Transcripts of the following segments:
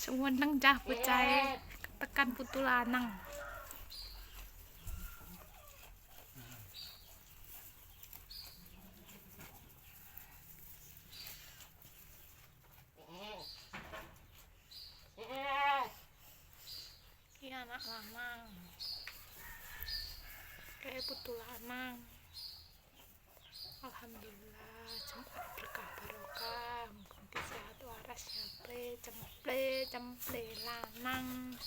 Seweneng cah bocahe tekan putu lanang. Iki anak lanang. Kayak putu lanang. Alhamdulillah, Jumat berkah barokah, mugi sehat waras cemple lanang.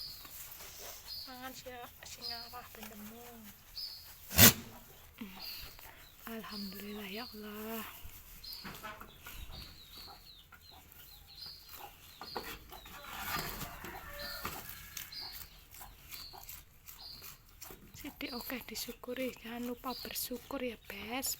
Mangan sing arah bendemu. Alhamdulillah ya Allah. Sidik oke disyukuri, jangan lupa bersyukur ya bes.